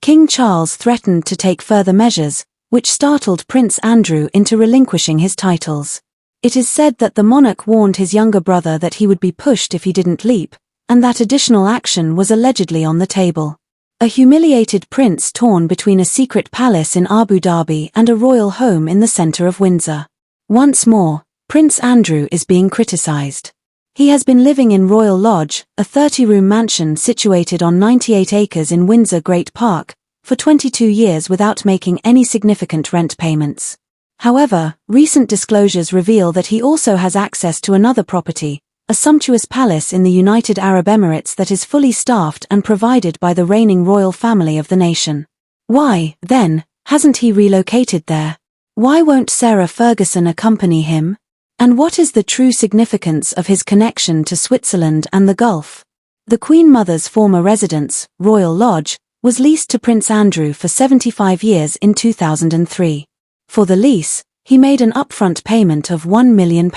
King Charles threatened to take further measures, which startled Prince Andrew into relinquishing his titles. It is said that the monarch warned his younger brother that he would be pushed if he didn't leap, and that additional action was allegedly on the table. A humiliated prince torn between a secret palace in Abu Dhabi and a royal home in the center of Windsor. Once more, Prince Andrew is being criticized. He has been living in Royal Lodge, a 30-room mansion situated on 98 acres in Windsor Great Park, for 22 years without making any significant rent payments. However, recent disclosures reveal that he also has access to another property, a sumptuous palace in the United Arab Emirates that is fully staffed and provided by the reigning royal family of the nation. Why, then, hasn't he relocated there? Why won't Sarah Ferguson accompany him? And what is the true significance of his connection to Switzerland and the Gulf? The Queen Mother's former residence, Royal Lodge, was leased to Prince Andrew for 75 years in 2003. For the lease, he made an upfront payment of £1 million.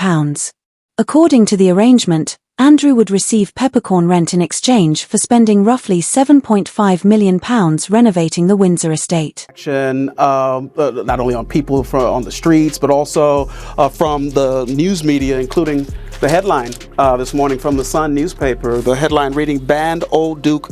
According to the arrangement, Andrew would receive peppercorn rent in exchange for spending roughly £7.5 million renovating the Windsor estate. Not only on people on the streets, but also from the news media, including the headline this morning from the Sun newspaper, the headline reading, "Banned Old Duke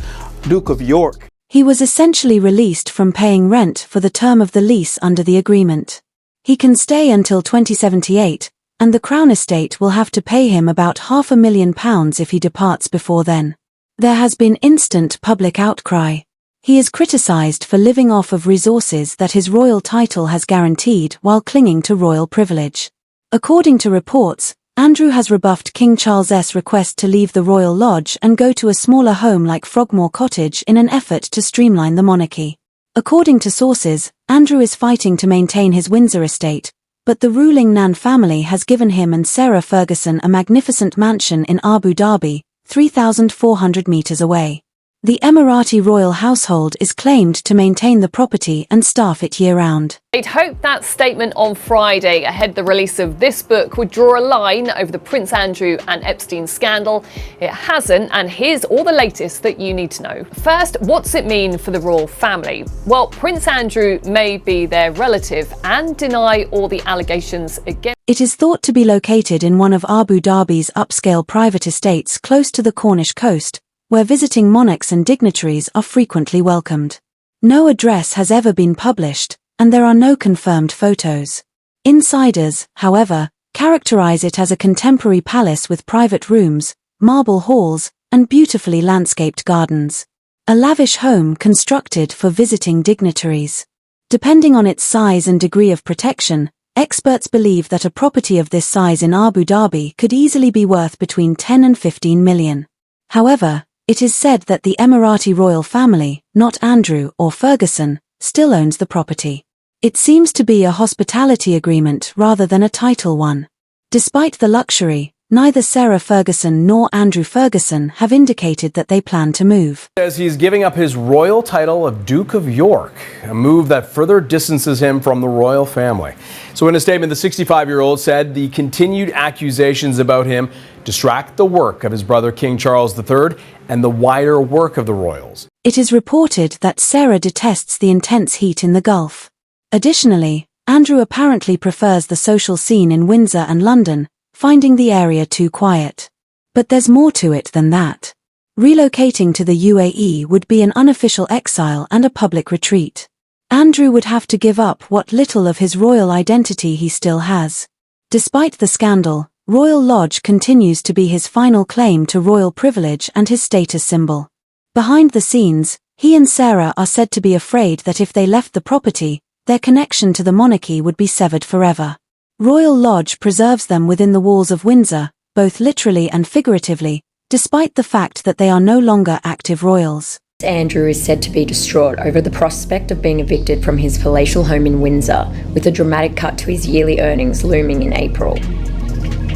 of York." He was essentially released from paying rent for the term of the lease under the agreement. He can stay until 2078, and the Crown Estate will have to pay him about £500,000 if he departs before then. There has been instant public outcry. He is criticized for living off of resources that his royal title has guaranteed while clinging to royal privilege. According to reports, Andrew has rebuffed King Charles's request to leave the Royal Lodge and go to a smaller home like Frogmore Cottage in an effort to streamline the monarchy. According to sources, Andrew is fighting to maintain his Windsor estate, but the ruling Nan family has given him and Sarah Ferguson a magnificent mansion in Abu Dhabi, 3,400 meters away. The Emirati royal household is claimed to maintain the property and staff it year-round. I'd hoped that statement on Friday ahead the release of this book would draw a line over the Prince Andrew and Epstein scandal. It hasn't, and here's all the latest that you need to know. First, what's it mean for the royal family? Well, Prince Andrew may be their relative and deny all the allegations against. It is thought to be located in one of Abu Dhabi's upscale private estates close to the Cornish coast, where visiting monarchs and dignitaries are frequently welcomed. No address has ever been published, and there are no confirmed photos. Insiders, however, characterize it as a contemporary palace with private rooms, marble halls, and beautifully landscaped gardens. A lavish home constructed for visiting dignitaries. Depending on its size and degree of protection, experts believe that a property of this size in Abu Dhabi could easily be worth between 10 and 15 million. However, it is said that the Emirati royal family, not Andrew or Ferguson, still owns the property. It seems to be a hospitality agreement rather than a title one. Despite the luxury, neither Sarah Ferguson nor Andrew Ferguson have indicated that they plan to move. Says he's giving up his royal title of Duke of York, a move that further distances him from the royal family. So in a statement, the 65-year-old said the continued accusations about him distract the work of his brother King Charles III and the wider work of the royals. It is reported that Sarah detests the intense heat in the Gulf. Additionally, Andrew apparently prefers the social scene in Windsor and London, finding the area too quiet. But there's more to it than that. Relocating to the UAE would be an unofficial exile and a public retreat. Andrew would have to give up what little of his royal identity he still has. Despite the scandal, Royal Lodge continues to be his final claim to royal privilege and his status symbol. Behind the scenes, he and Sarah are said to be afraid that if they left the property, their connection to the monarchy would be severed forever. Royal Lodge preserves them within the walls of Windsor, both literally and figuratively, despite the fact that they are no longer active royals. Andrew is said to be distraught over the prospect of being evicted from his palatial home in Windsor, with a dramatic cut to his yearly earnings looming in April.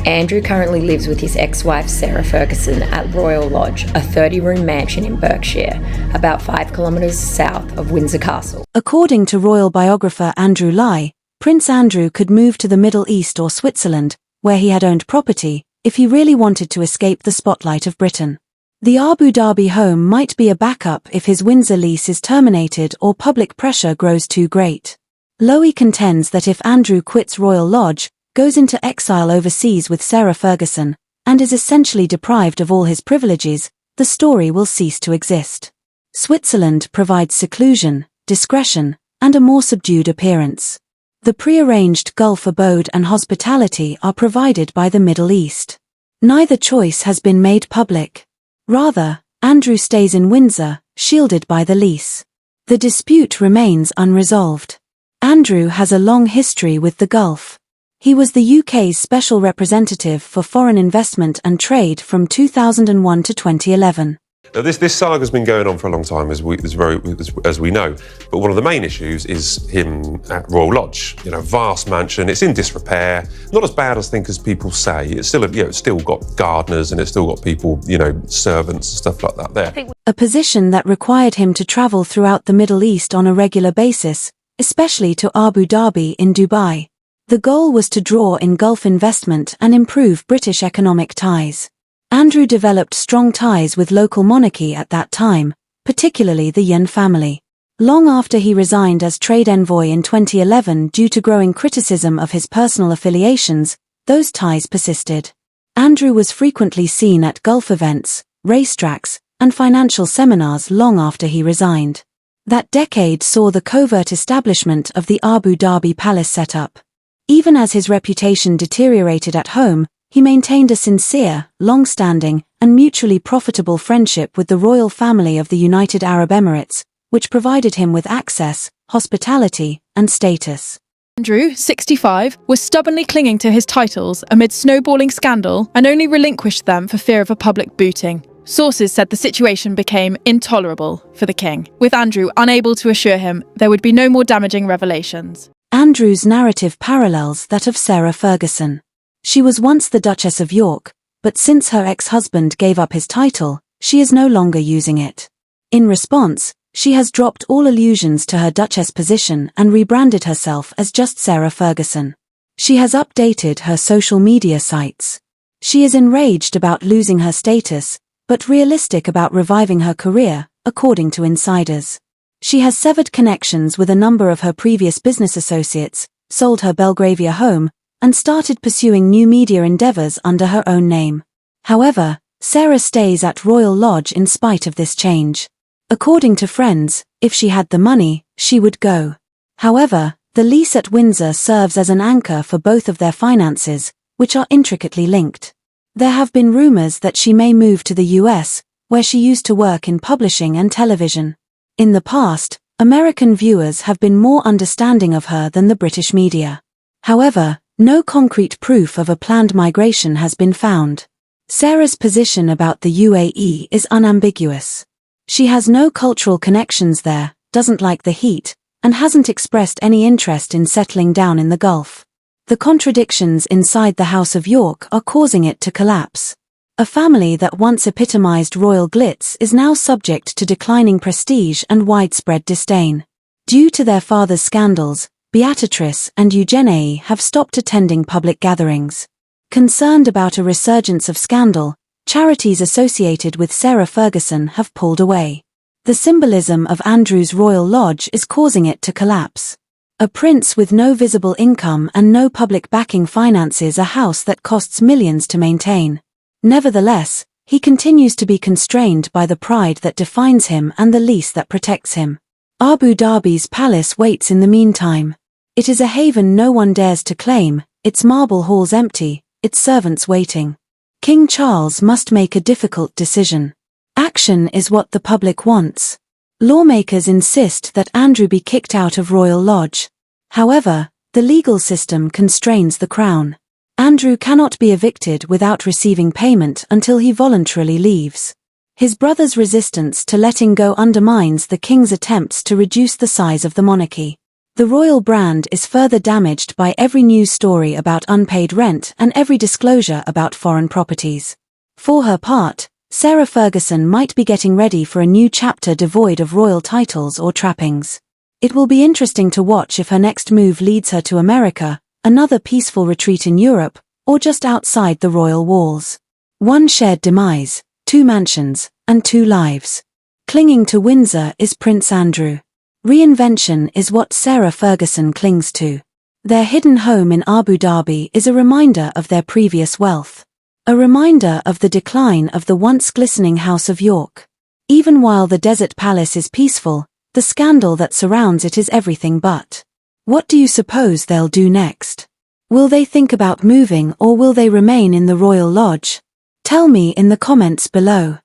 Andrew currently lives with his ex-wife Sarah Ferguson at Royal Lodge, a 30-room mansion in Berkshire, about 5 kilometres south of Windsor Castle. According to royal biographer Andrew Lai, Prince Andrew could move to the Middle East or Switzerland, where he had owned property, if he really wanted to escape the spotlight of Britain. The Abu Dhabi home might be a backup if his Windsor lease is terminated or public pressure grows too great. Lowy contends that if Andrew quits Royal Lodge, goes into exile overseas with Sarah Ferguson, and is essentially deprived of all his privileges, the story will cease to exist. Switzerland provides seclusion, discretion, and a more subdued appearance. The pre-arranged Gulf abode and hospitality are provided by the Middle East. Neither choice has been made public. Rather, Andrew stays in Windsor, shielded by the lease. The dispute remains unresolved. Andrew has a long history with the Gulf. He was the UK's special representative for foreign investment and trade from 2001 to 2011. Now, this saga's been going on for a long time, as we know. But one of the main issues is him at Royal Lodge. Vast mansion. It's in disrepair. Not as bad as people say. It's still, it's still got gardeners and it's still got people, servants and stuff like that there. A position that required him to travel throughout the Middle East on a regular basis, especially to Abu Dhabi in Dubai. The goal was to draw in Gulf investment and improve British economic ties. Andrew developed strong ties with local monarchy at that time, particularly the Yen family. Long after he resigned as trade envoy in 2011 due to growing criticism of his personal affiliations, those ties persisted. Andrew was frequently seen at Gulf events, racetracks, and financial seminars long after he resigned. That decade saw the covert establishment of the Abu Dhabi palace set up. Even as his reputation deteriorated at home, he maintained a sincere, long-standing, and mutually profitable friendship with the royal family of the United Arab Emirates, which provided him with access, hospitality, and status. Andrew, 65, was stubbornly clinging to his titles amid snowballing scandal and only relinquished them for fear of a public booting. Sources said the situation became intolerable for the king, with Andrew unable to assure him there would be no more damaging revelations. Andrew's narrative parallels that of Sarah Ferguson. She was once the Duchess of York, but since her ex-husband gave up his title, she is no longer using it. In response, she has dropped all allusions to her Duchess position and rebranded herself as just Sarah Ferguson. She has updated her social media sites. She is enraged about losing her status, but realistic about reviving her career, according to insiders. She has severed connections with a number of her previous business associates, sold her Belgravia home, and started pursuing new media endeavors under her own name. However, Sarah stays at Royal Lodge in spite of this change. According to friends, if she had the money, she would go. However, the lease at Windsor serves as an anchor for both of their finances, which are intricately linked. There have been rumors that she may move to the US, where she used to work in publishing and television. In the past, American viewers have been more understanding of her than the British media. However, no concrete proof of a planned migration has been found. Sarah's position about the UAE is unambiguous. She has no cultural connections there, doesn't like the heat, and hasn't expressed any interest in settling down in the Gulf. The contradictions inside the House of York are causing it to collapse. A family that once epitomized royal glitz is now subject to declining prestige and widespread disdain. Due to their father's scandals, Beatrice and Eugenie have stopped attending public gatherings. Concerned about a resurgence of scandal, charities associated with Sarah Ferguson have pulled away. The symbolism of Andrew's Royal Lodge is causing it to collapse. A prince with no visible income and no public backing finances a house that costs millions to maintain. Nevertheless, he continues to be constrained by the pride that defines him and the lease that protects him. Abu Dhabi's palace waits in the meantime. It is a haven no one dares to claim, its marble halls empty, its servants waiting. King Charles must make a difficult decision. Action is what the public wants. Lawmakers insist that Andrew be kicked out of Royal Lodge. However, the legal system constrains the Crown. Andrew cannot be evicted without receiving payment until he voluntarily leaves. His brother's resistance to letting go undermines the king's attempts to reduce the size of the monarchy. The royal brand is further damaged by every news story about unpaid rent and every disclosure about foreign properties. For her part, Sarah Ferguson might be getting ready for a new chapter devoid of royal titles or trappings. It will be interesting to watch if her next move leads her to America, another peaceful retreat in Europe, or just outside the royal walls. One shared demise, two mansions, and 2 lives. Clinging to Windsor is Prince Andrew. Reinvention is what Sarah Ferguson clings to. Their hidden home in Abu Dhabi is a reminder of their previous wealth. A reminder of the decline of the once glistening House of York. Even while the desert palace is peaceful, the scandal that surrounds it is everything but. What do you suppose they'll do next? Will they think about moving, or will they remain in the royal lodge? Tell me in the comments below.